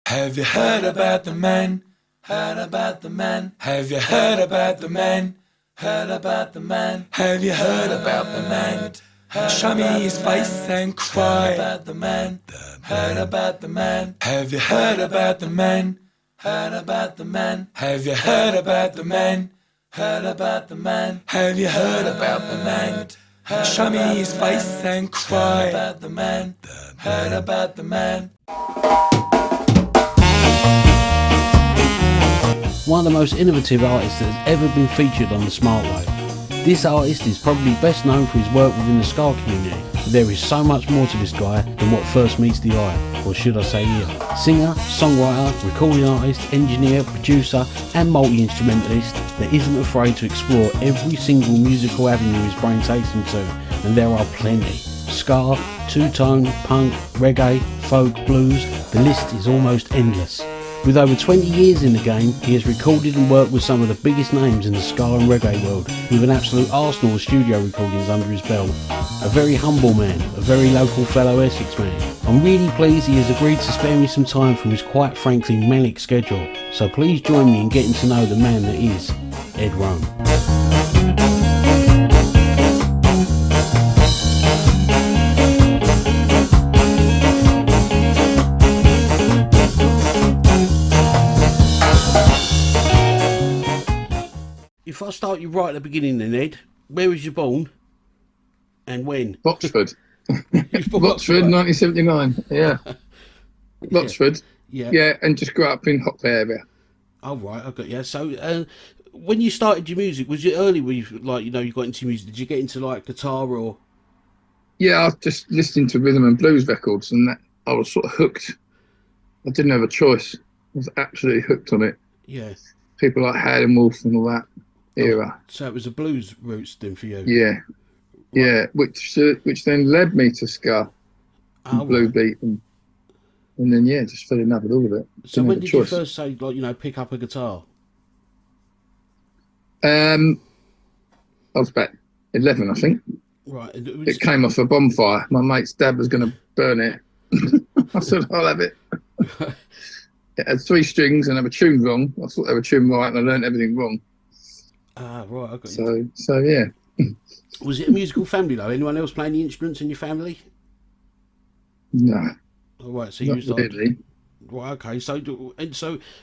Have you heard about the man? Heard about the man? Have you heard about the man? Heard about the man? Have you heard about the man? Show me his face and cry about the man. Heard about the man? Have you heard about the man? Heard about the man? Have you heard about the man? Heard about the man? Have you heard about the man? Show me his face and cry about the man. Heard about the man? One of the most innovative artists that has ever been featured on the Smart Wave. This artist is probably best known for his work within the ska community. There is so much more to this guy than what first meets the eye, or should I say ear. Singer, songwriter, recording artist, engineer, producer and multi-instrumentalist that isn't afraid to explore every single musical avenue his brain takes him to, and there are plenty. Ska, two-tone, punk, reggae, folk, blues, the list is almost endless. With over 20 years in the game, he has recorded and worked with some of the biggest names in the ska and reggae world, with an absolute arsenal of studio recordings under his belt. A very humble man, a very local fellow Essex man. I'm really pleased he has agreed to spare me some time from his quite frankly manic schedule, so please join me in getting to know the man that is Ed Rone. If I start you right at the beginning then, Ed, where was you born and when? Oxford. Oxford, 1979. Yeah. Oxford. Yeah. Yeah, and just grew up in Hockley area. Oh, right, I got you. So, when you started your music, was it early when you, you got into music? Did you get into, guitar or...? Yeah, I was just listening to rhythm and blues records and that I was sort of hooked. I didn't have a choice. I was absolutely hooked on it. Yeah. People like Howlin' Wolf and all that era. So it was the blues roots then for you? Yeah. Yeah, which then led me to ska and blue beat and then just fell in love with all of it. So when did you first say pick up a guitar? I was about 11, I think. Right. It came off a bonfire. My mate's dad was going to burn it. I said, I'll have it. It had 3 strings and they were tuned wrong. I thought they were tuned right and I learned everything wrong. Ah, right. I got you. So yeah. Was it a musical family though? Anyone else playing the instruments in your family? No. Oh, right. So not you really. Right. Okay. So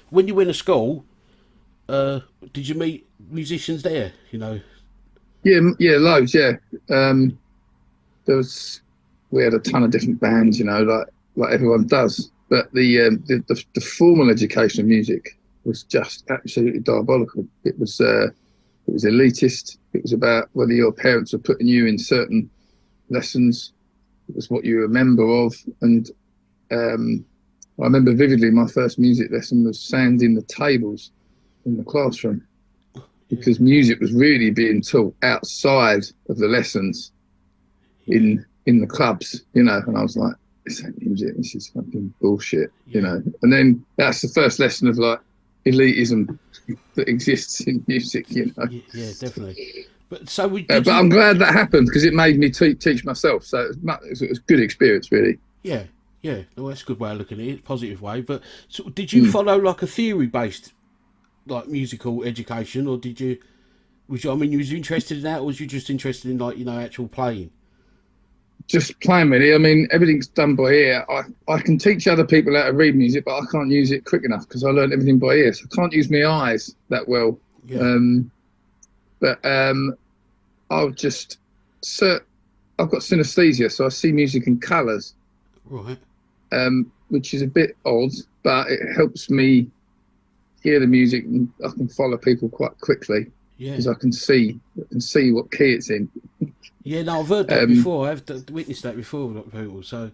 when you went to school, did you meet musicians there? Yeah, loads. Yeah. We had a ton of different bands, like everyone does. But the formal education of music was just absolutely diabolical. It was elitist. It was about whether your parents were putting you in certain lessons. It was what you were a member of. And I remember vividly my first music lesson was sanding the tables in the classroom because music was really being taught outside of the lessons in the clubs, and I was like, this ain't music, this is fucking bullshit, And then that's the first lesson of elitism that exists in music, Yeah, definitely. But so I'm glad that happened because it made me teach myself. So it was a good experience, really. Yeah. Well, that's a good way of looking at it, positive way. But so did you follow a theory-based musical education, or was you interested in that, or was you just interested in actual playing? Just playing, really. I mean, everything's done by ear. I can teach other people how to read music, but I can't use it quick enough because I learned everything by ear. So I can't use my eyes that well. Yeah. I've got synesthesia, so I see music in colours. Right. Which is a bit odd, but it helps me hear the music and I can follow people quite quickly. Yeah. Because I can see what key it's in. Yeah, no, I've heard that before. I've witnessed that before with people. So,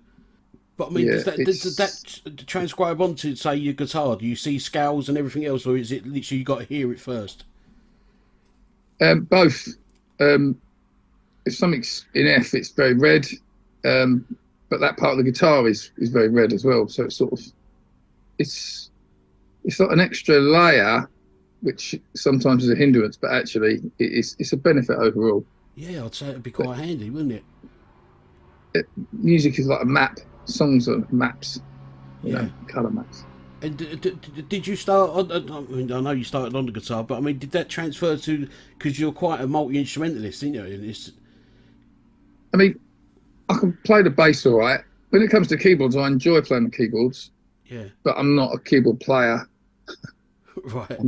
but I mean, does that transcribe onto, say, your guitar? Do you see scales and everything else, or is it literally you got to hear it first? Both. If something's in F, it's very red, but that part of the guitar is very red as well. So it's like an extra layer, which sometimes is a hindrance, but actually it's a benefit overall. Yeah, I'd say it'd be quite handy, wouldn't it? Music is like a map. Songs are maps, colour maps. And did you start on? I mean, I know you started on the guitar, but I mean, did that transfer to, because you're quite a multi-instrumentalist, aren't you? And it's, I mean, I can play the bass all right. When it comes to keyboards, I enjoy playing the keyboards, yeah, but I'm not a keyboard player. right.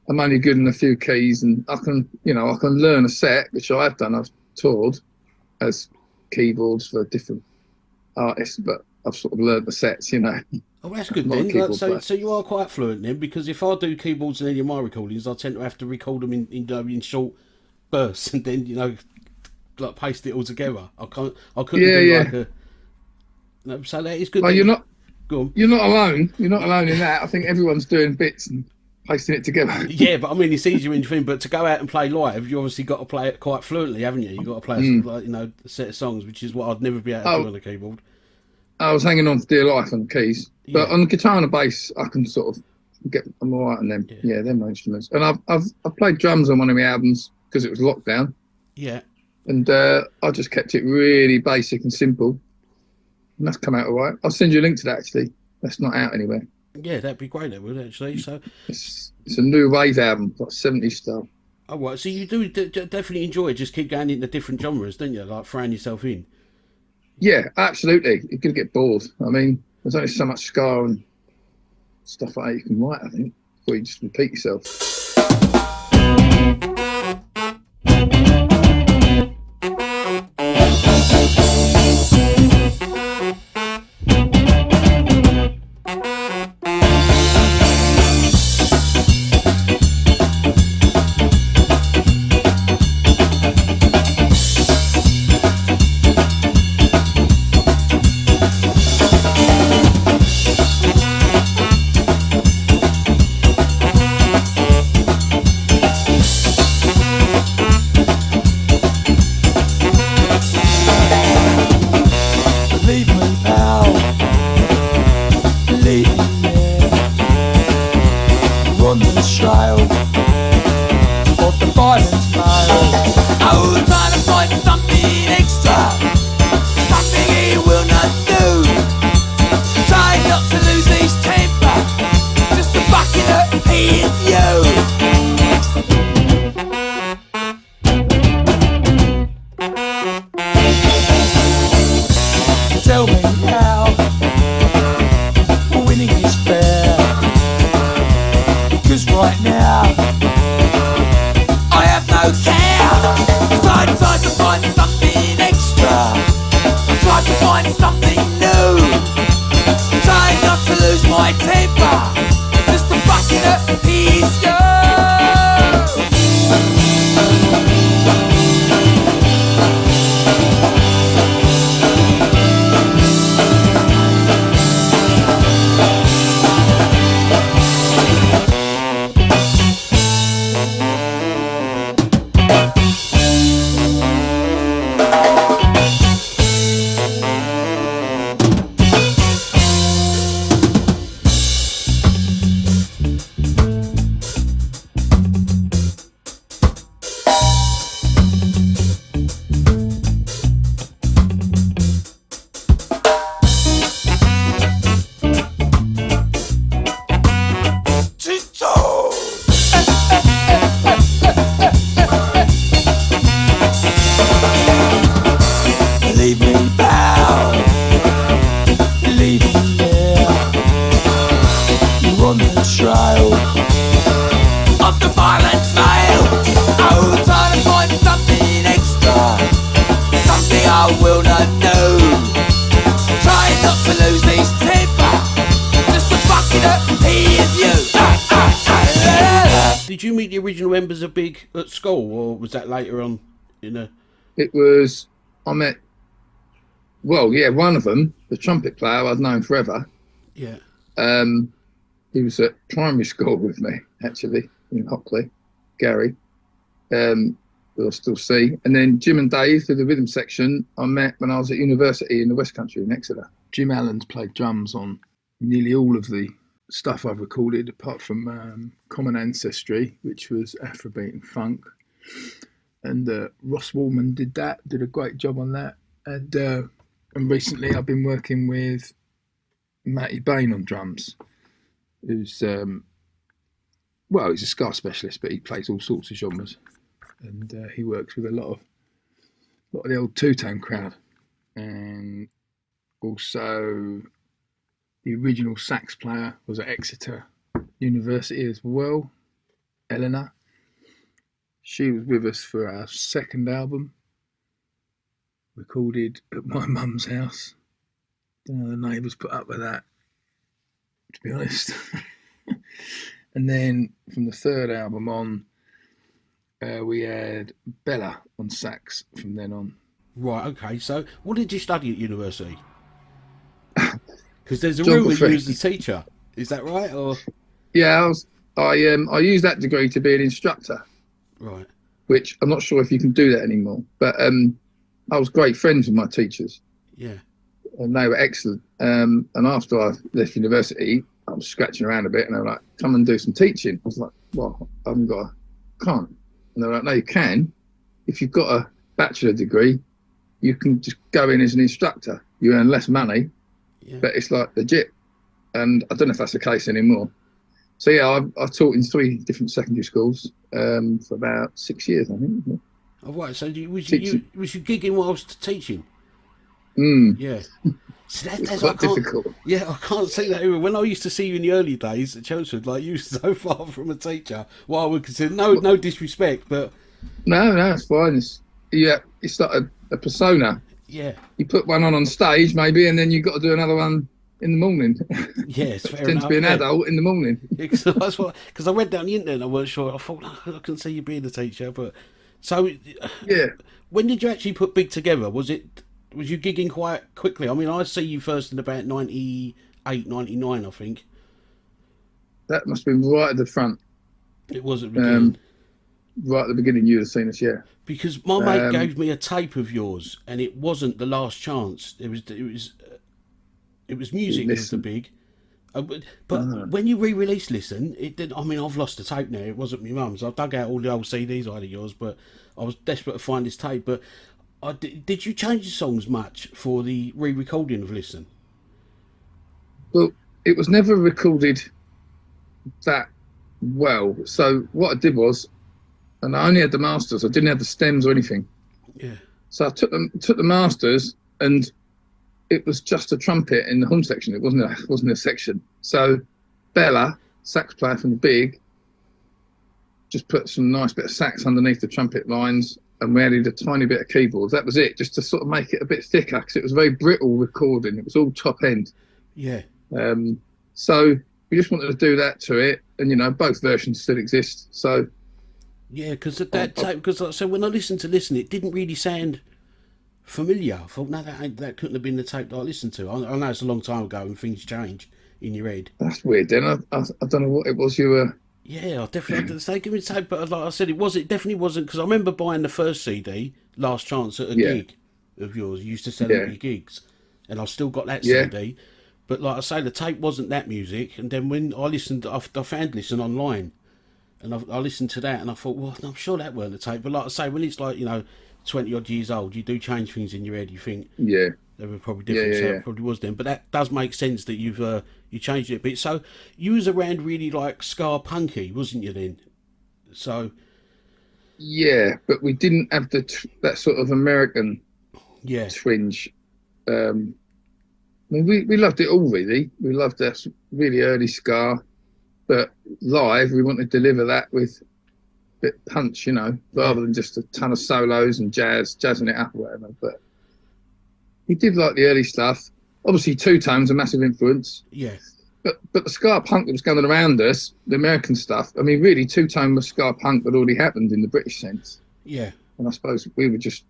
I'm only good in a few keys, and I can learn a set, which I have done. I've toured as keyboards for different artists, but I've sort of learned the sets, Oh, that's I'm good not a then. keyboard So, player. so you are quite fluent then, because if I do keyboards in any of my recordings, I tend to have to record them in short bursts, and then like paste it all together. I couldn't Yeah, do yeah. like a. No, so that is good. Well, Then. you're not Go on. you're not alone. You're not alone in that. I think everyone's doing bits and pasting it together. Yeah, but I mean, it's easier in your thing. But to go out and play live, you obviously got to play it quite fluently, haven't you? You got to play a set of songs, which is what I'd never be able to do on the keyboard. I was hanging on for dear life on the keys, but Yeah. on the guitar and the bass, I can sort of I'm all right on them. Yeah, they're my instruments. And I've played drums on one of my albums because it was lockdown, Yeah. and I just kept it really basic and simple, and that's come out all right. I'll send you a link to that actually. That's not out anywhere. Yeah, that'd be great. That would actually. So, It's a new wave album, like 70s style. oh right. So you do definitely enjoy it. Just keep going into different genres, don't you? Like throwing yourself in. Yeah, absolutely. You're gonna get bored. I mean, there's only so much ska and stuff like that you can write, I think, before you just repeat yourself. Leave me, pal. Leave me. Run the trail of the violent male. Oh, trying to find something extra, something he will not do. Try not to lose his temper, just to fucking hurt he is you. Tell me how winning is fair, 'cause right now I have no care. So I try to find something extra, try to find something new, try not to lose my temper, just to fucking appease you. Leave me, pal. Leave me there. You're on the trail of the violent male. Oh, trying to find something extra, something I will not know. Trying not to lose his temper, just to fucking appease you. Did you meet the original members of Big at school, or was that later on? It was, I met, well, yeah, one of them, the trumpet player I'd known forever. Yeah. He was at primary school with me, actually, in Hockley, Gary, who I still see. And then Jim and Dave, through the rhythm section, I met when I was at university in the West Country in Exeter. Jim Allen's played drums on nearly all of the stuff I've recorded, apart from Common Ancestry, which was Afrobeat and funk. And Ross Wallman did a great job on that. And recently I've been working with Matty Bain on drums. who's well, he's a ska specialist, but he plays all sorts of genres, and he works with a lot of the old two-tone crowd, and also the original sax player was at Exeter University as well, Eleanor. She was with us for our second album, recorded at my mum's house. Don't know the neighbours put up with that, to be honest. And then from the third album on, we had Bella on sax from then on. Right, okay. So what did you study at university? Because there's a rumour you was a teacher. Is that right? Or yeah, I used that degree to be an instructor. Right. Which I'm not sure if you can do that anymore. But I was great friends with my teachers. Yeah. And they were excellent. And after I left university, I was scratching around a bit, and they were like, "Come and do some teaching." I was like, "Well, I haven't got can't." And they were like, "No, you can. If you've got a bachelor degree, you can just go in as an instructor. You earn less money, but it's like legit." And I don't know if that's the case anymore. So yeah, I taught in 3 different secondary schools for about 6 years, I think. Oh, right. So was you gigging whilst teaching? Yeah. So that's quite difficult. Yeah, I can't see that either. When I used to see you in the early days at Chelmsford, like you were so far from a teacher. Well, I would consider no disrespect, but no, it's fine. It's like a persona. Yeah. You put one on stage maybe, and then you've got to do another one in the morning. Yeah, it's fair Tend enough. To be an adult in the morning. Because I read down the internet and I weren't sure. I thought, I can see you being a teacher, but so yeah. When did you actually put Big together? Was you gigging quite quickly? I mean, I see you first in about 98, 99, I think. That must have been right at the front. It was at the beginning. Right at the beginning, you'd have seen us, yeah. Because my mate gave me a tape of yours, and it wasn't The Last Chance. It was music of the Big. But when you re-released Listen, it did. I mean, I've lost the tape now. It wasn't my mum's. I dug out all the old CDs I had of yours, but I was desperate to find this tape. But did you change the songs much for the re-recording of Listen? Well, it was never recorded that well. So what I did was, and I only had the masters. I didn't have the stems or anything. Yeah. So I took the masters, and it was just a trumpet in the horn section. It wasn't a section. So Bella, sax player from the Big, just put some nice bit of sax underneath the trumpet lines, and we added a tiny bit of keyboards. That was it, just to sort of make it a bit thicker, because it was a very brittle recording. It was all top end. Yeah. So we just wanted to do that to it, and both versions still exist. So yeah, because that tape. Because so when I listened to Listen, it didn't really sound familiar. I thought, no, that couldn't have been the tape that I listened to. I know it's a long time ago and things change in your head. That's weird. Then I don't know what it was you were. Yeah, I definitely didn't say give me the tape, but like I said, it definitely wasn't, because I remember buying the first CD, Last Chance, at a gig of yours. You used to sell it at your gigs, and I've still got that CD. But like I say, the tape wasn't that music. And then when I listened, I found Listen online, and I listened to that, and I thought, well, I'm sure that weren't the tape. But like I say, when it's like 20 odd years old, you do change things in your head. You think they were probably different, so it probably was then. But that does make sense that you changed it a bit. So you was around really like ska punky, wasn't you then? So yeah, but we didn't have that sort of American twinge. I mean, we loved it all really. We loved that really early ska, but live we wanted to deliver that with a bit of punch, rather than just a ton of solos and jazzing it up or whatever. But we did like the early stuff. Obviously, Two Tone's a massive influence. Yeah. But the ska punk that was going around us, the American stuff, I mean, really, Two Tone was ska punk that already happened in the British sense. Yeah. And I suppose we were just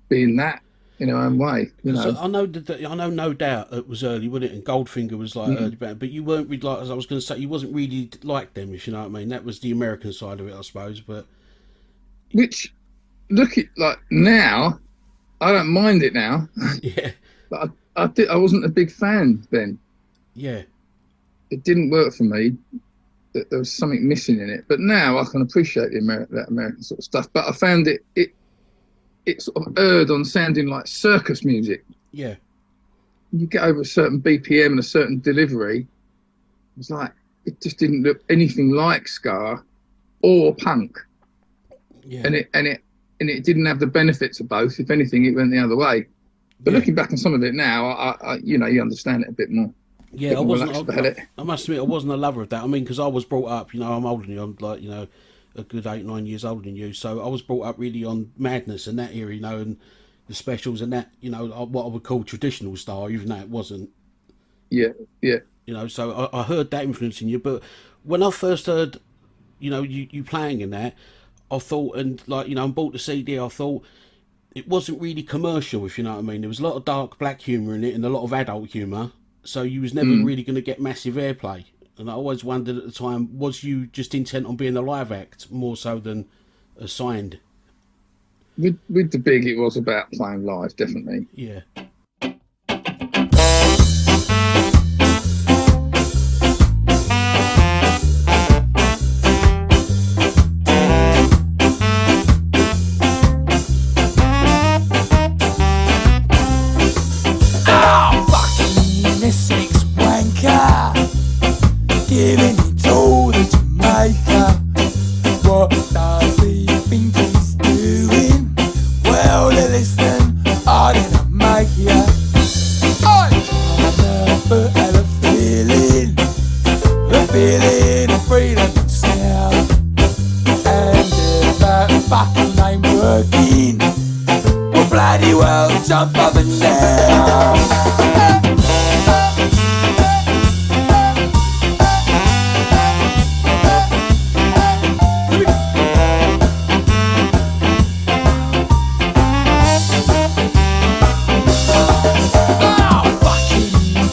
being that in our own way. I know No Doubt it was early, wasn't it? And Goldfinger was like early band, but you weren't really like, as I was going to say, you wasn't really like them, if you know what I mean. That was the American side of it, I suppose. But which, look at like now, I don't mind it now. Yeah. But I wasn't a big fan then. Yeah. It didn't work for me. There was something missing in it. But now I can appreciate that American sort of stuff. But I found it sort of erred on sounding like circus music. Yeah. You get over a certain BPM and a certain delivery, it's like, it just didn't look anything like ska or punk, Yeah. and it didn't have the benefits of both. If anything, it went the other way. But looking back on some of it now, I you know, you understand it a bit more. Yeah, I wasn't. I must admit, I wasn't a lover of that. I mean, because I was brought up, you know, I'm older than you. I'm like, you know, a good 8, 9 years older than you. So I was brought up really on Madness and that era, you know, and the specials and that, you know, what I would call traditional style, even though it wasn't. Yeah, yeah. You know, so I heard that influencing you. But when I first heard, you know, you playing in that, I thought, and like, you know, and bought the CD, I thought it wasn't really commercial, if you know what I mean. There was a lot of dark black humour in it and a lot of adult humour. So you was never really going to get massive airplay. And I always wondered at the time, was you just intent on being a live act more so than a signed? With the big, it was about playing live, definitely. Yeah. Essex wanker, giving it all to Jamaica. What does he think he's doing? Well, listen, I didn't make ya. I never had a feeling of freedom and sound. And if that fucking ain't working, well, bloody well, jump up and down.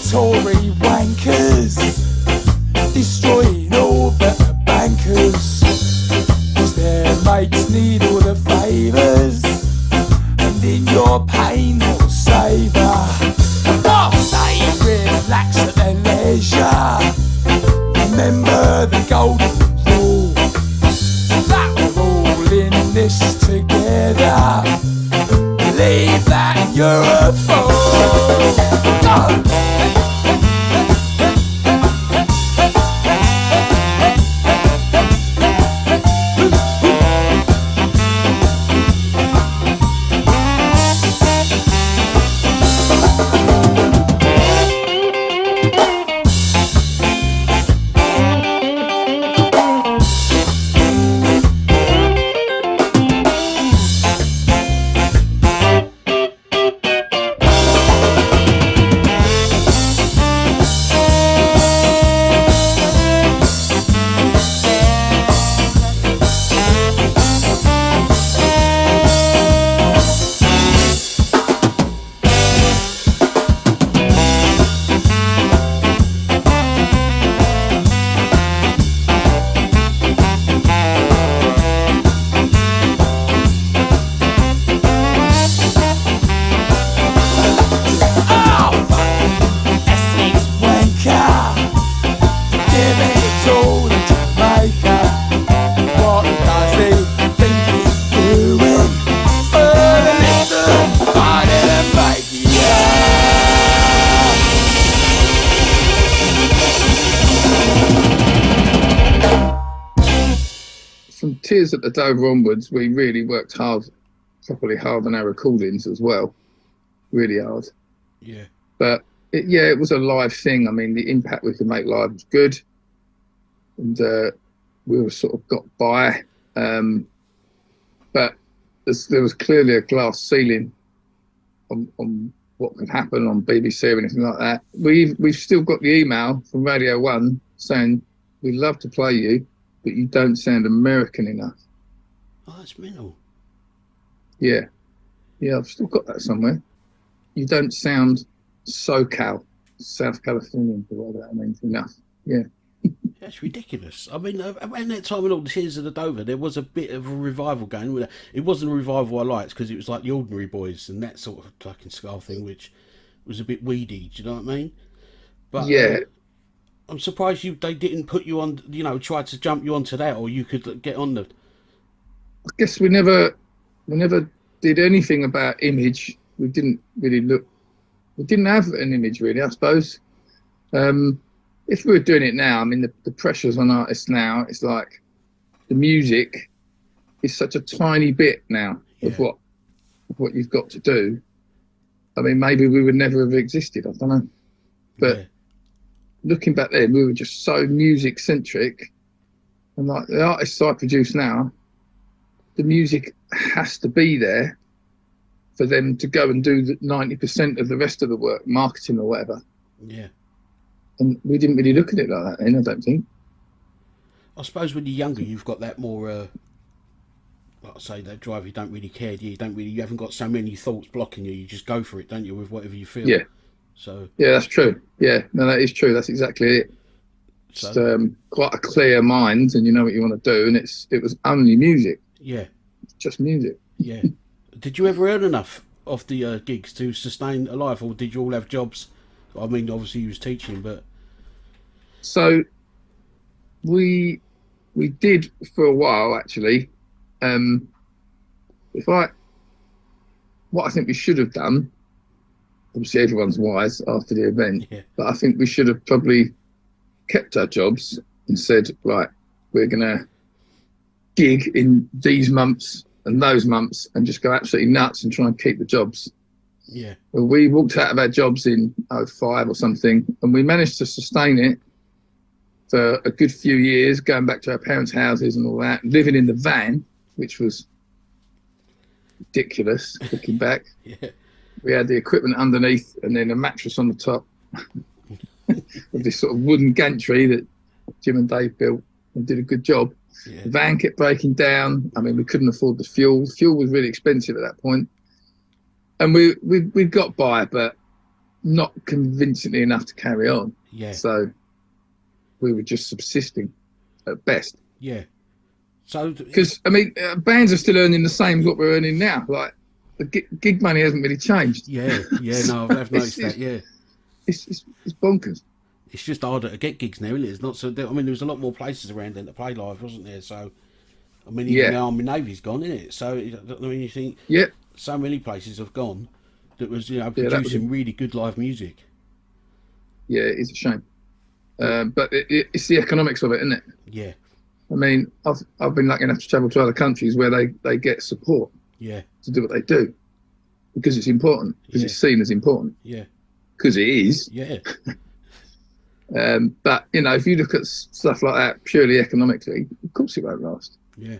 Tory wankers, destroying all better bankers, 'cause their mates need all the favours, and in your pain they'll savour. While they relax at their leisure, remember the golden rule, that we're all in this together. Believe that you're a fool. Go! From Tears at the Dover onwards, we really worked properly hard on our recordings as well. Really hard. Yeah. But it was a live thing. I mean, the impact we could make live was good. And we were sort of got by. But there was clearly a glass ceiling on what could happen on BBC or anything like that. We've still got the email from Radio 1 saying, we'd love to play you, but you don't sound American enough. Oh, that's mental. Yeah, I've still got that somewhere. You don't sound SoCal, South Californian, or whatever that means, enough. Yeah. That's ridiculous. I mean, around that time in all the Tears of the Dover, there was a bit of a revival going. It wasn't a revival I liked because it was like the Ordinary Boys and that sort of fucking ska thing, which was a bit weedy. Do you know what I mean? But yeah. I'm surprised they didn't put you on, you know, try to jump you onto that, or you could get on the. I guess we never did anything about image. We didn't really look. We didn't have an image really, I suppose. if we were doing it now, I mean, the pressures on artists now, it's like the music is such a tiny bit now of what you've got to do. I mean, maybe we would never have existed. I don't know. But looking back then, we were just so music centric. And like the artists I produce now, the music has to be there for them to go and do the 90% of the rest of the work, marketing or whatever. Yeah. And we didn't really look at it like that then, I don't think. I suppose when you're younger, you've got that more, like I say, that drive. You don't really care. You haven't got so many thoughts blocking you. You just go for it, don't you, with whatever you feel. Yeah. So. Yeah, that's true. Yeah, no, that is true. That's exactly it. Just quite a clear mind, and you know what you want to do, and it was only music. Yeah. Just music. Yeah. Did you ever earn enough off the gigs to sustain a life, or did you all have jobs? I mean, obviously you was teaching, but so we did for a while actually. What I think we should have done, obviously everyone's wise after the event, but I think we should have probably kept our jobs and said, right, we're gonna gig in these months and those months and just go absolutely nuts and try and keep the jobs. Yeah. Well, we walked out of our jobs in 2005 or something, and we managed to sustain it for a good few years, going back to our parents' houses and all that, living in the van, which was ridiculous looking back. Yeah. We had the equipment underneath and then a mattress on the top with this sort of wooden gantry that Jim and Dave built and did a good job. Yeah. The van kept breaking down. I mean, we couldn't afford the fuel. Fuel was really expensive at that point. And we got by, but not convincingly enough to carry on. Yeah. So we were just subsisting at best. Yeah. So because I mean, bands are still earning the same as what we're earning now. Like the gig money hasn't really changed. Yeah. Yeah. No, I've noticed that. Yeah. It's bonkers. It's just harder to get gigs now, isn't it? It's not so. I mean, there was a lot more places around then to play live, wasn't there? So, I mean, even the Army Navy's gone, isn't it? So, I mean, you think, so many places have gone that was, producing really good live music. Yeah, it's a shame, but it's the economics of it, isn't it? Yeah. I mean, I've been lucky enough to travel to other countries where they get support. Yeah. To do what they do, because it's important, because it's seen as important. Yeah. Because it is. Yeah. But if you look at stuff like that purely economically, of course it won't last. Yeah.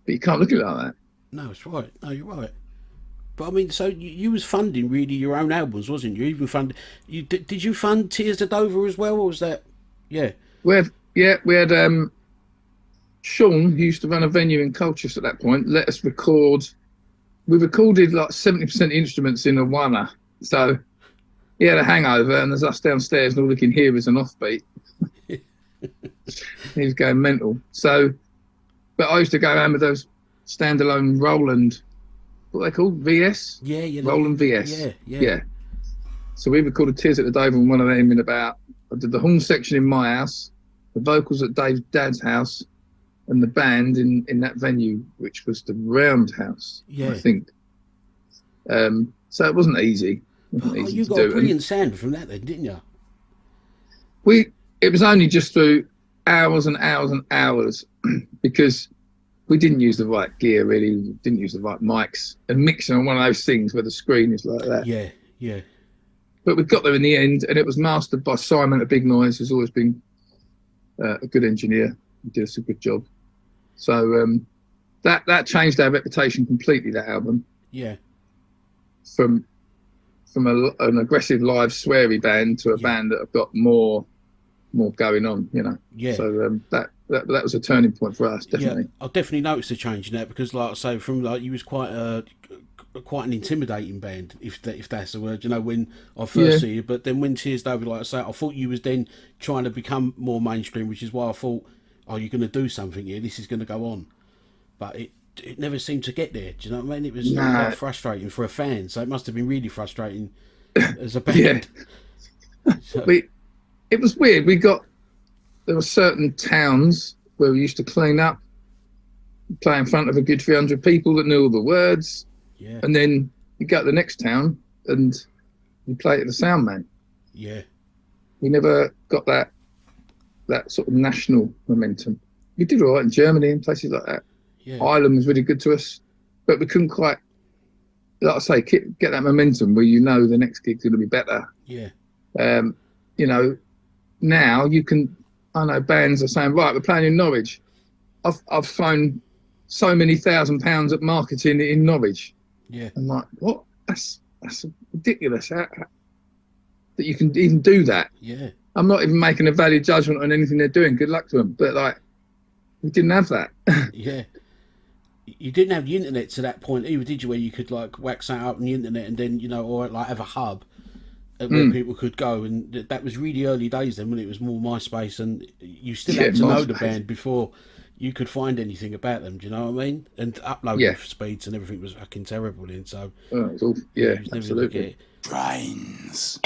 But you can't look at it like that. No, it's right. No, you're right. But I mean, so you was funding really your own albums, wasn't you? Even did you fund Tears to Dover as well, or was that? Yeah. We had Sean, who used to run a venue in Colchester at that point, let us record. We recorded like 70% instruments in a one-er. So he had a hangover, and there's us downstairs, and all we can hear is an offbeat. He was going mental. So, but I used to go around with those standalone Roland, what are they called? VS? Yeah. Roland VS. Yeah. So we recorded Tears at the Dover on one of them I did the horn section in my house, the vocals at Dave's dad's house, and the band in that venue, which was the Roundhouse, I think. So it wasn't easy. You got a brilliant sound from that then, didn't you? It was only just through hours and hours and hours because we didn't use the right gear, really. We didn't use the right mics, and mixing on one of those things where the screen is like that. Yeah. But we got there in the end, and it was mastered by Simon at Big Noise, who's always been a good engineer. He did us a good job. So that changed our reputation completely, that album. Yeah. From an aggressive live sweary band to a band that have got more going on, Yeah. So that was a turning point for us, definitely. Yeah, I definitely noticed a change in that because, like I say, from you was quite an intimidating band, if that's the word. When I first see you, but then when Tears Dover, like I say, I thought you was then trying to become more mainstream, which is why I thought, oh, you're going to do something here. This is going to go on, but it never seemed to get there. Do you know what I mean? It was quite frustrating for a fan, so it must have been really frustrating as a band. So. It was weird. There were certain towns where we used to clean up, play in front of a good 300 people that knew all the words, and then you go to the next town and you play to the sound man. Yeah. We never got that sort of national momentum. We did all right in Germany and places like that. Yeah. Ireland was really good to us, but we couldn't quite, like I say, get that momentum where you know the next gig's going to be better. Yeah. You know, now you can. I know bands are saying, right, we're playing in Norwich. I've thrown so many £1,000 at marketing in Norwich. Yeah. I'm like, what? That's ridiculous. That you can even do that. Yeah. I'm not even making a valid judgment on anything they're doing. Good luck to them. But like, we didn't have that. Yeah. You didn't have the internet to that point either, did you? Where you could like wax that up on the internet and then, you know, or like have a hub where people could go, and that was really early days then when it was more MySpace, and you still had to know the band before you could find anything about them. Do you know what I mean? And uploading speeds and everything was fucking terrible then. So it was all, absolutely. Brains.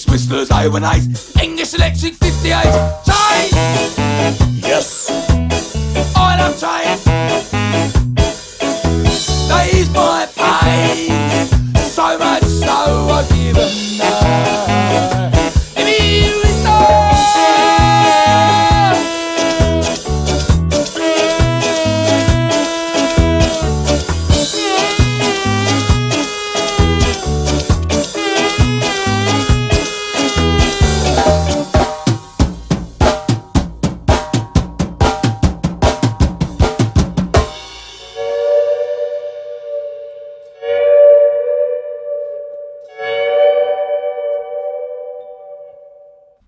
Whistlers, A1As, English Electric 58. Trains! Yes! I love trains! They ease my pain, so much so I give them none. If you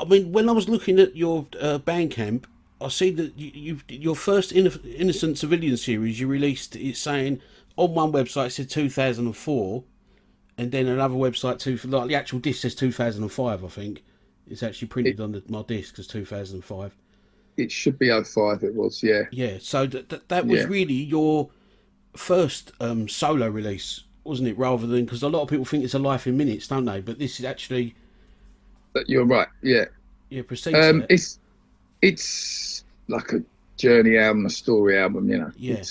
I mean, when I was looking at your Bandcamp, I see that your first Innocent Civilian series you released, it's saying on one website it said 2004, and then another website like the actual disc says 2005. I think it's actually printed on my disc as 2005. It should be 05. It was, yeah. Yeah. So that was really your first solo release wasn't it? Rather than, because a lot of people think it's a life in minutes, don't they? But this is actually, But you're right. Yeah. proceeds to it. It's like a journey album, a story album. You know. Yeah.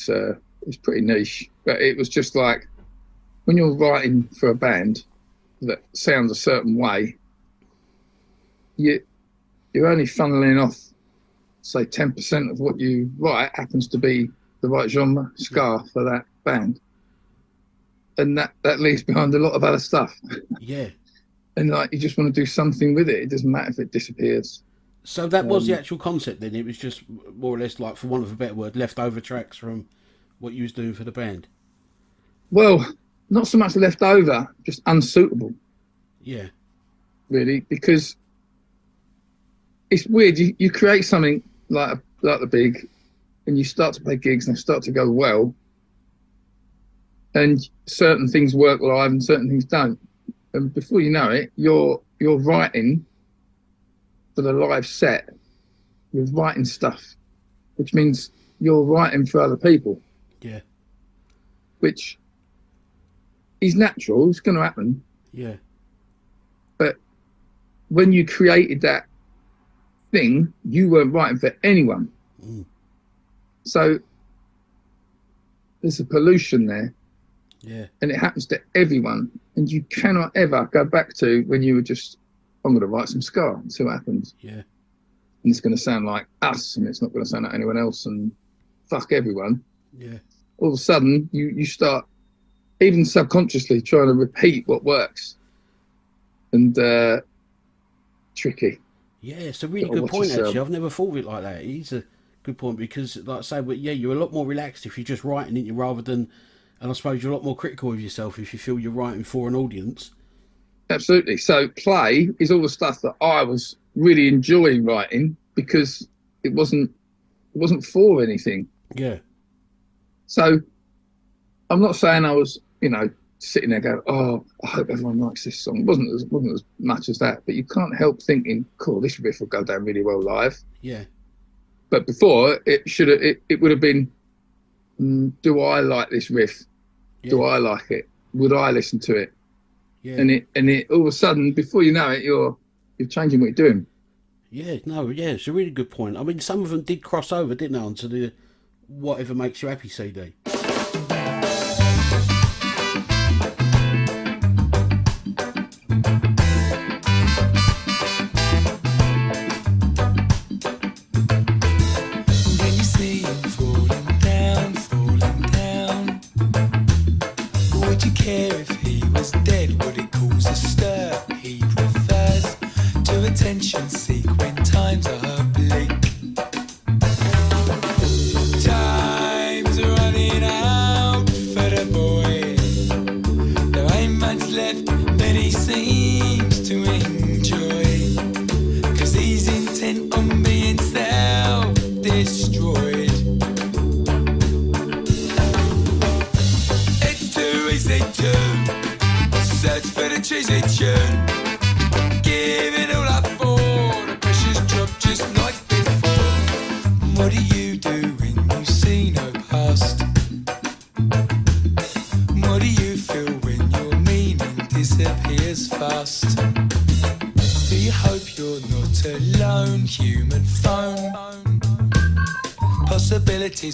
It's pretty niche, but it was just like when you're writing for a band that sounds a certain way, you're only funneling off, say, 10% of what you write happens to be the right genre, ska, for that band. And that leaves behind a lot of other stuff. Yeah. And like, you just want to do something with it. It doesn't matter if it disappears. So that was the actual concept then? It was just more or less, like, for want of a better word, leftover tracks from what you was doing for the band? Well, not so much left over, just unsuitable. Yeah. Really, because it's weird. You create something like the Big, and you start to play gigs and they start to go well, and certain things work live and certain things don't. And before you know it, you're writing for the live set. You're writing stuff, which means you're writing for other people. Yeah. Which is natural. It's going to happen. Yeah. But when you created that thing, you weren't writing for anyone. So there's a pollution there. Yeah. And it happens to everyone. And you cannot ever go back to when you were just, I'm going to write some ska and see what happens. Yeah. And it's going to sound like us, and it's not going to sound like anyone else, and fuck everyone. Yeah. All of a sudden, you start, even subconsciously, trying to repeat what works. And tricky. Yeah, it's a really good point, actually. I've never thought of it like that. It's a good point because, like I say, you're a lot more relaxed if you're just writing it rather than, and I suppose you're a lot more critical of yourself if you feel you're writing for an audience. Absolutely. So play is all the stuff that I was really enjoying writing because it wasn't for anything. Yeah. So I'm not saying I was, sitting there going, oh, I hope everyone likes this song. It wasn't as much as that, but you can't help thinking, cool, this riff will go down really well live. Yeah. But before it would have been, do I like this riff? Yeah. Do I like it? Would I listen to it? Yeah. And it all of a sudden, before you know it, you're changing what you're doing. Yeah, it's a really good point. I mean, some of them did cross over, didn't they, onto the Whatever Makes You Happy CD.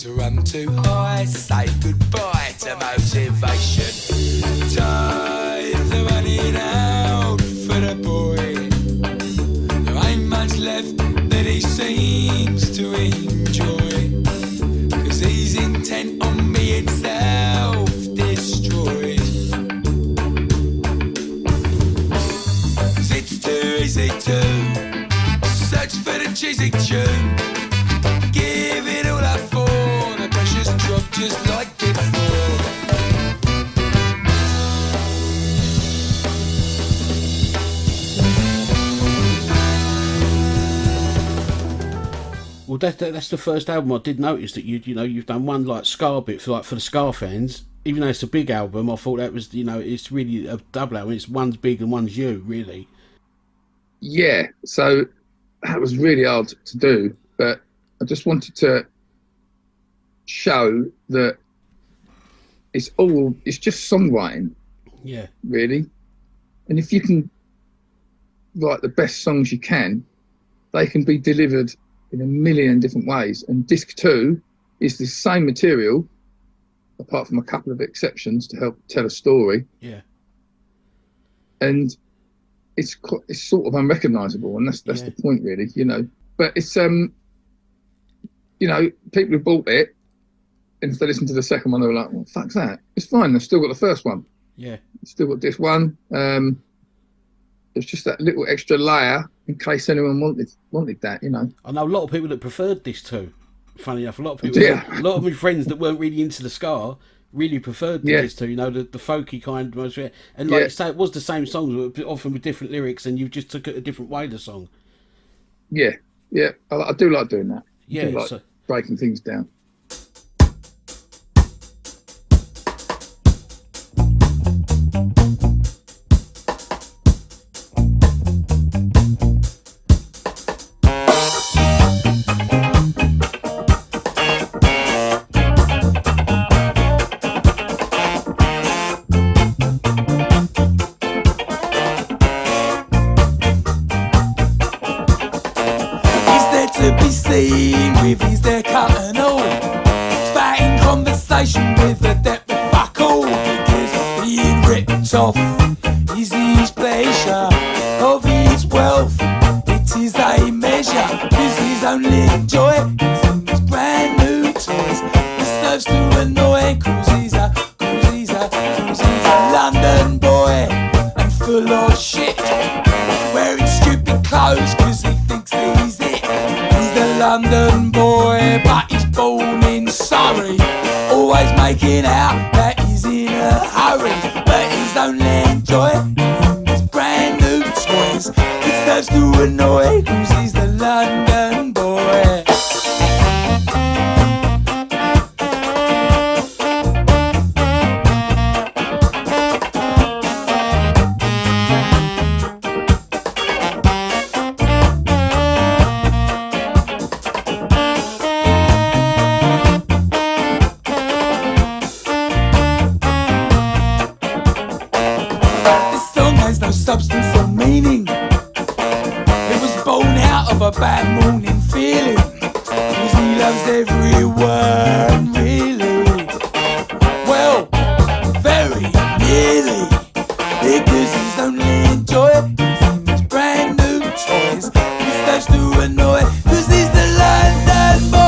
Run too high, say goodbye to motivation. Times are running out for the boy. There ain't much left that he seems to enjoy, 'cause he's intent on being self-destroyed. 'Cause it's too easy to search for the cheesy tune, give it all up for the precious drop just like before. Well, that's the first album I did notice that you've done one like ska bit for the ska fans. Even though it's a big album, I thought that was it's really a double album. It's one's big and one's you, really. Yeah, so that was really hard to do, but I just wanted to show that it's just songwriting, Yeah. really. And if you can write the best songs you can, they can be delivered in a million different ways. And disc 2 is the same material, apart from a couple of exceptions to help tell a story. Yeah. And it's sort of unrecognizable, and that's the point, really, you know. But it's you know, people who bought it, and if they listen to the second one, they were like, well, fuck's that. It's fine, they've still got the first one. Yeah. Still got this one. It's just that little extra layer in case anyone wanted that, you know. I know a lot of people that preferred this too. Funny enough, a lot of people, a lot of my friends that weren't really into the ska really preferred this too. You know, the folky kind, and like you say, it was the same songs, but often with different lyrics, and you just took it a different way. The song. Yeah, I do like doing that. Yeah, I do like breaking things down. To be seen with his haircut and all, starting conversation with a depth of fuck all, because being ripped off is his pleasure, of his wealth it is a measure, cause his only joy is in his brand new toys. It serves to annoy, cause he's a London boy and full of shit, wearing stupid clothes cause he thinks he's it. The London boy, but he's born in Surrey, always making out that he's in a hurry, but his only joy is in his brand new toys. It serves to annoy, cause he's the London boy. Substance or meaning, it was born out of a bad morning feeling, cause he loves everyone really, well, very nearly, because his only joy is in his brand new toys. He starts to annoy, cause he's the London boy.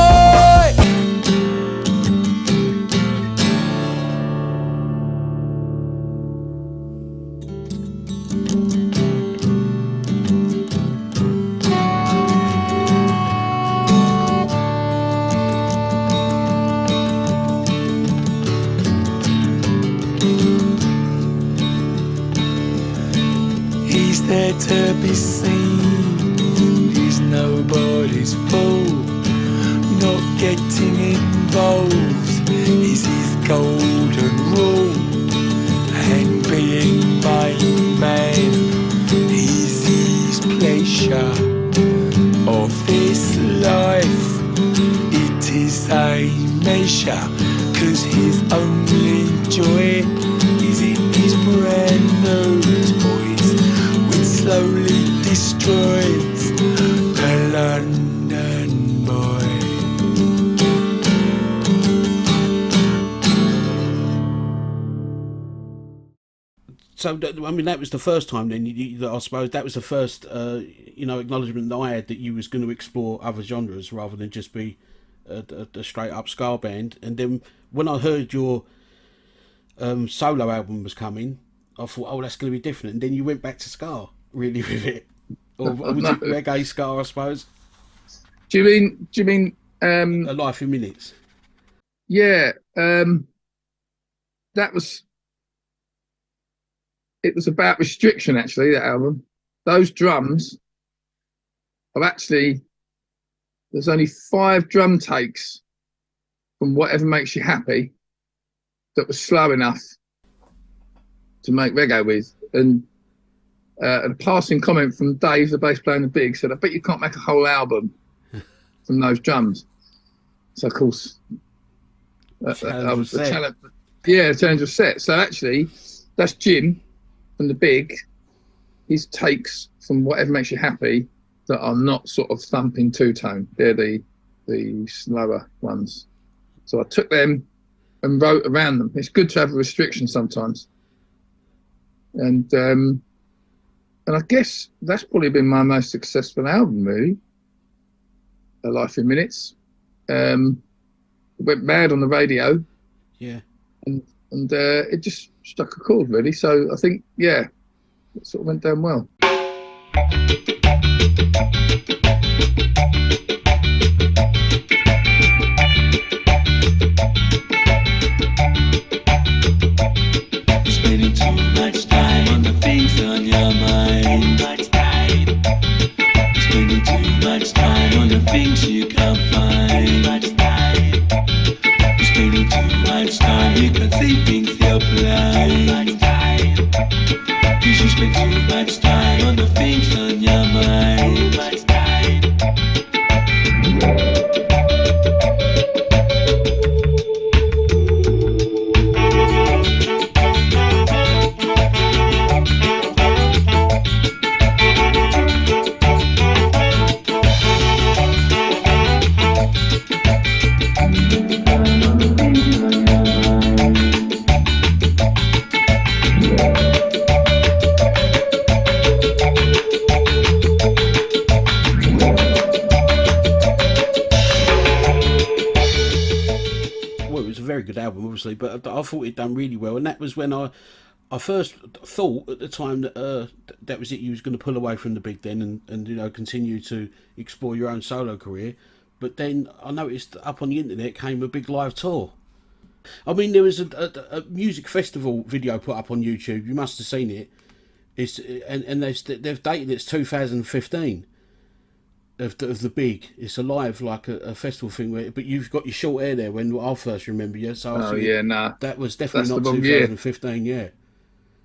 He's there to be seen, he's nobody's fool, not getting involved is his golden rule, and being main man is his pleasure of this life. It is a measure, cause his only joy is in his brand new toys, which slowly destroys the London boy. So, I mean, that was the first time then, I suppose that was the first, acknowledgement that I had that you was going to explore other genres rather than just be a straight up ska band. And then when I heard your solo album was coming, I thought, oh, that's going to be different. And then you went back to ska, really, with it. Or was it reggae ska, I suppose? Do you mean A Life in Minutes? Yeah, it was about restriction, actually, that album. Those drums are actually, there's only 5 drum takes from Whatever Makes You Happy that was slow enough to make reggae with. And a passing comment from Dave, the bass player in the Big, said, I bet you can't make a whole album from those drums. So, of course, I was the Yeah, change of set. So actually, that's Jim from the Big. His takes from Whatever Makes You Happy that are not sort of thumping two-tone. They're the slower ones. So I took them and wrote around them. It's good to have a restriction sometimes. And I guess that's probably been my most successful album, really. A Life in Minutes. Went mad on the radio. Yeah. And it just struck a chord, really. So I think, yeah, it sort of went down well. Spending too much time on the things on your mind. Spending too much time on the things you can't find. Spending too much time, you can see things you're blind. Cause you spend too much time on the things on your mind. Good album, obviously, but I thought it done really well, and that was when I first thought at the time that that was it. You was going to pull away from the Big then, and you know, continue to explore your own solo career. But then I noticed up on the internet came a big live tour. I mean, there was a music festival video put up on YouTube. You must have seen it. It's and they've dated it's 2015. Of the Big, it's a live like a festival thing where, but you've got your short hair there when I first remember you. So that was definitely not 2015. Yeah,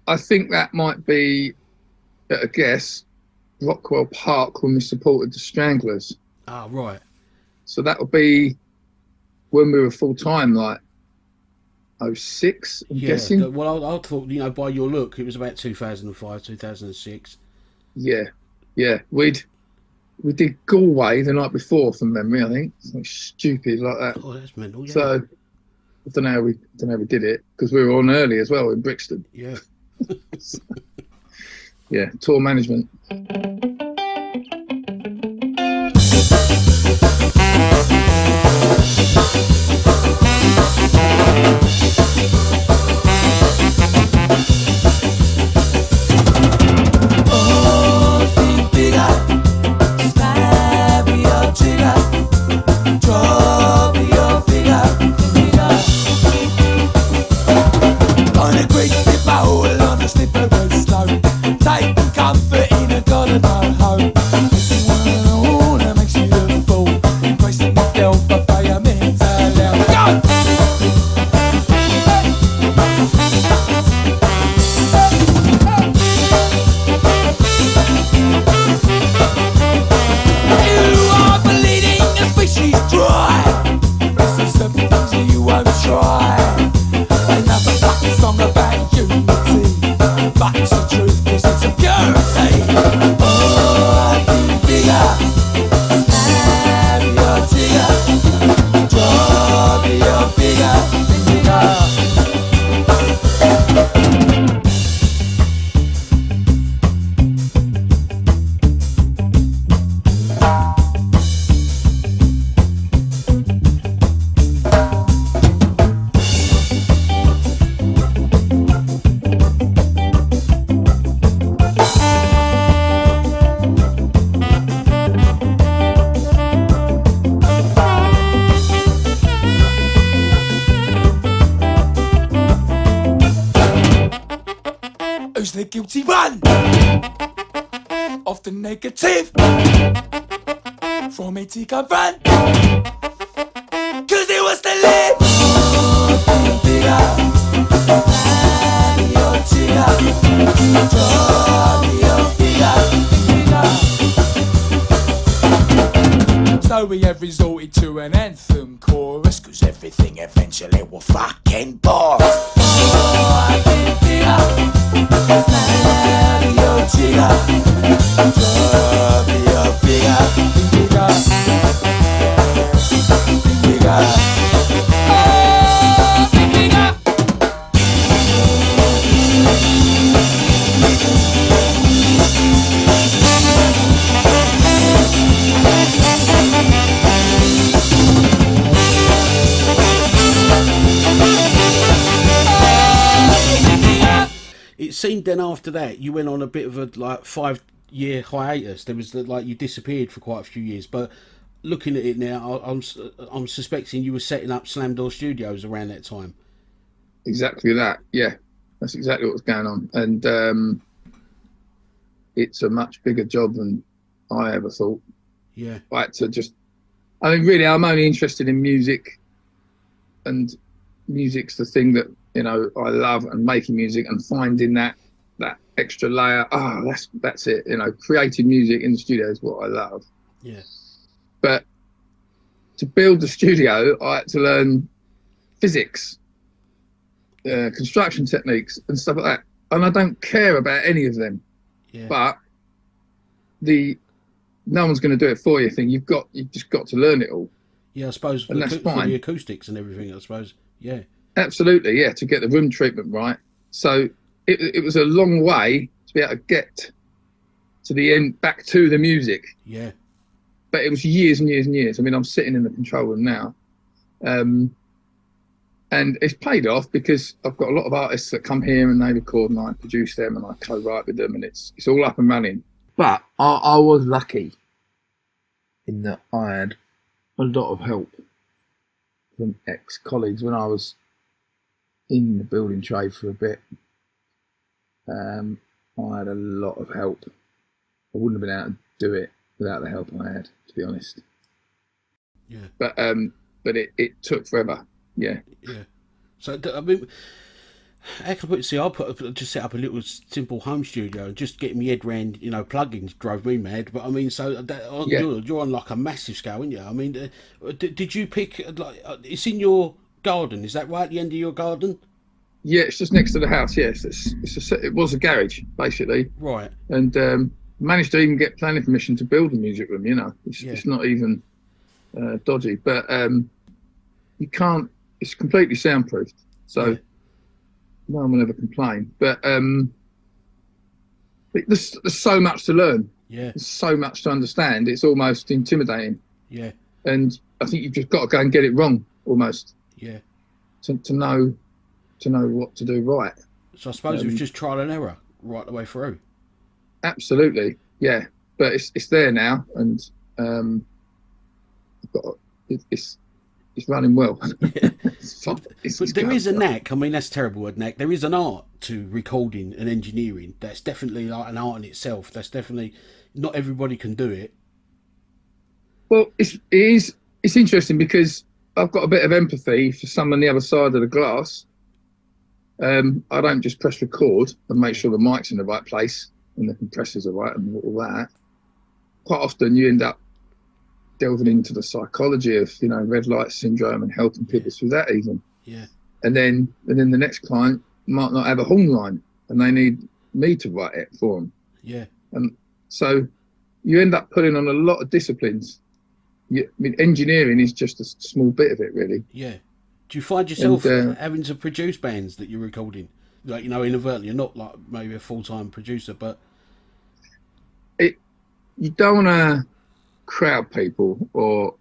I think that might be, at a guess, Rockwell Park when we supported the Stranglers. Ah, right. So that would be when we were full time, like 06. I'm guessing. Well, I thought, you know, by your look, it was about 2005, 2006. Yeah. We did Galway the night before from memory, I think. Something stupid like that. Oh, that's mental, yeah. So I don't know how we did it, because we were on early as well in Brixton. Yeah. Yeah, tour management. The guilty one of the negative from it to confront, cause it was the live. So we have resorted to an anthem chorus, cause every everything eventually will fucking bore. Oh, I can feel snap your trigger, drop your figure, It seemed then after that you went on a bit of a like 5-year hiatus. There was like you disappeared for quite a few years. But looking at it now, I'm suspecting you were setting up Slam Door Studios around that time. Exactly that. Yeah, that's exactly what was going on, and it's a much bigger job than I ever thought. Yeah, I had to just. I mean, really, I'm only interested in music, and music's the thing that I love, and making music and finding that extra layer. That's it. Creating music in the studio is what I love. yeah, But to build the studio, I had to learn physics, construction techniques, and stuff like that. And I don't care about any of them. yeah. But no one's going to do it for you thing. You've just got to learn it all. Yeah, I suppose And that's for fine. the acoustics and everything. I suppose. Yeah. Absolutely, yeah, to get the room treatment right. So it was a long way to be able to get to the end, back to the music. Yeah. But it was years and years and years. I mean, I'm sitting in the control room now, and it's paid off because I've got a lot of artists that come here and they record and I produce them and I co-write with them, and it's all up and running. But I was lucky in that I had a lot of help from ex-colleagues when I was in the building trade for a bit. I had a lot of help. I wouldn't have been able to do it without the help I had, to be honest. Yeah. But it took forever. Yeah. Yeah. So I mean, how can I put it? See, just set up a little simple home studio and just getting my head around, plugins drove me mad. But I mean, so you're on like a massive scale, aren't you? I mean, did you pick it's in your garden? Is that right? At the end of your garden? Yeah, it's just next to the house. Yes, it was a garage basically. Right. And managed to even get planning permission to build a music room. It's not even dodgy, but you can't. It's completely soundproofed, so. Yeah. No one will ever complain, but there's so much to learn. Yeah, there's so much to understand. It's almost intimidating. Yeah, and I think you've just got to go and get it wrong almost. Yeah, to know what to do right. So I suppose it was just trial and error right the way through. Absolutely, yeah. But it's there now, and it's running well. Yeah. But there is a knack. I mean, that's a terrible word, knack. There is an art to recording and engineering. That's definitely like an art in itself. That's definitely not everybody can do it. Well, it's interesting because I've got a bit of empathy for someone on the other side of the glass. I don't just press record and make sure the mic's in the right place and the compressors are right and all that. Quite often you end up delving into the psychology of red light syndrome and helping people through that even. Yeah. And then the next client might not have a horn line and they need me to write it for them. Yeah. And so you end up putting on a lot of disciplines. Engineering is just a small bit of it, really. Yeah. Do you find yourself having to produce bands that you're recording, like inadvertently? You're not like maybe a full-time producer, but you don't want to crowd people or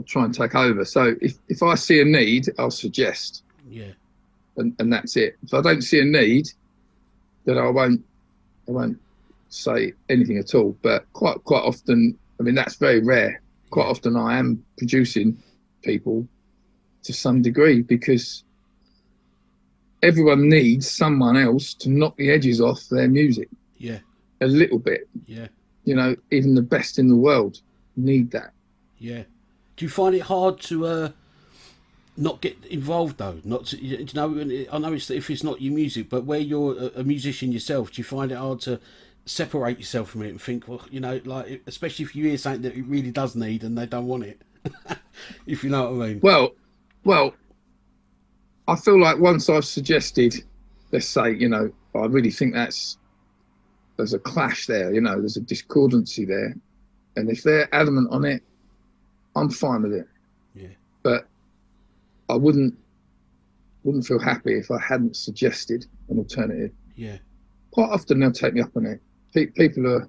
try and take over. So if I see a need, I'll suggest. Yeah. And that's it. If I don't see a need, then I won't say anything at all. But quite often, I mean, that's very rare. Quite often I am producing people to some degree because everyone needs someone else to knock the edges off their music. Yeah. A little bit. Yeah. Even the best in the world need that. Yeah. Do you find it hard to not get involved though? Not to, I know if it's not your music, but where you're a musician yourself, do you find it hard to separate yourself from it and think, well, like especially if you hear something that it really does need and they don't want it, if you know what I mean? Well, Well, I feel like once I've suggested, let's say, I really think there's a clash there, there's a discordancy there. And if they're adamant on it, I'm fine with it. Yeah. But I wouldn't feel happy if I hadn't suggested an alternative. Yeah. Quite often they'll take me up on it. People are,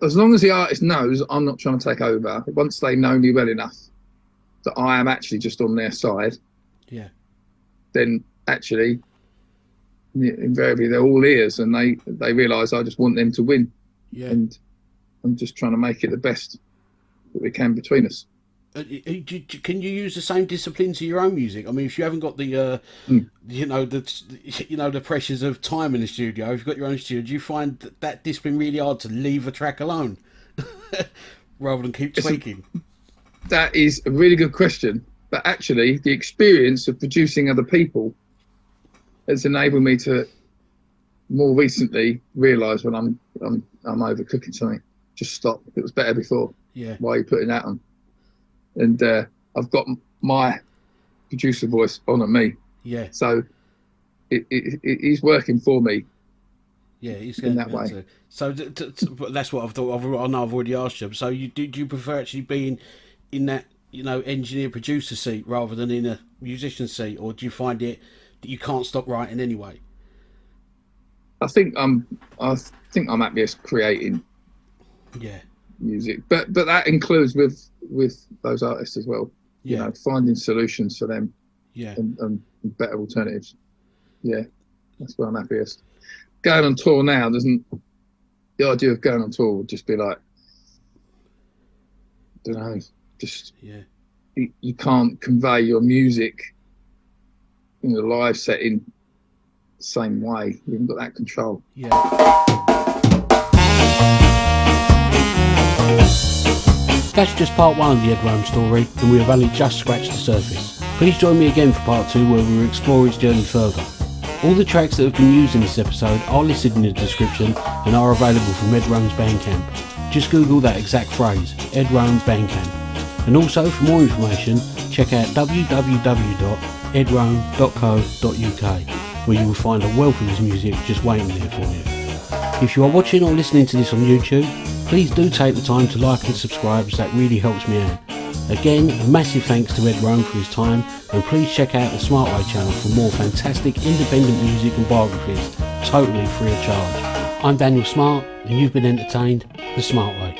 as long as the artist knows I'm not trying to take over, once they know me well enough that I am actually just on their side, yeah, then actually invariably they're all ears, and they realise I just want them to win. Yeah. And I'm just trying to make it the best that we can between us. Can you use the same disciplines in your own music? I mean, if you haven't got the the pressures of time in the studio, if you've got your own studio, do you find that discipline really hard to leave a track alone rather than keep tweaking? That is a really good question. But actually, the experience of producing other people has enabled me to more recently realise when I'm overcooking something, just stop. It was better before. Yeah. Why are you putting that on? And I've got my producer voice on at me. Yeah. So he's working for me. Yeah, he's in that way. So that's what I've thought. I know I've already asked you. So do you prefer actually being in that engineer producer seat rather than in a musician seat, or do you find it that you can't stop writing anyway? I think I'm happiest creating. Yeah. Music, but that includes with those artists as well. Yeah. Finding solutions for them. Yeah. And better alternatives. Yeah, that's where I'm happiest. Going on tour now the idea of going on tour would just be like, I don't know, just you can't convey your music in a live setting the same way. You haven't got that control. Yeah. That's just part one of the Ed Rone story, and we have only just scratched the surface. Please join me again for part two, where we will explore his journey further. All the tracks that have been used in this episode are listed in the description and are available from Ed Rone's Bandcamp. Just Google that exact phrase, Ed Rone's Bandcamp. And also, for more information, check out www.edrone.co.uk, where you will find a wealth of his music just waiting there for you. If you are watching or listening to this on YouTube, please do take the time to like and subscribe, as that really helps me out. Again, a massive thanks to Ed Rone for his time, and please check out the Smart Way channel for more fantastic independent music and biographies, totally free of charge. I'm Daniel Smart, and you've been entertained the Smart Way.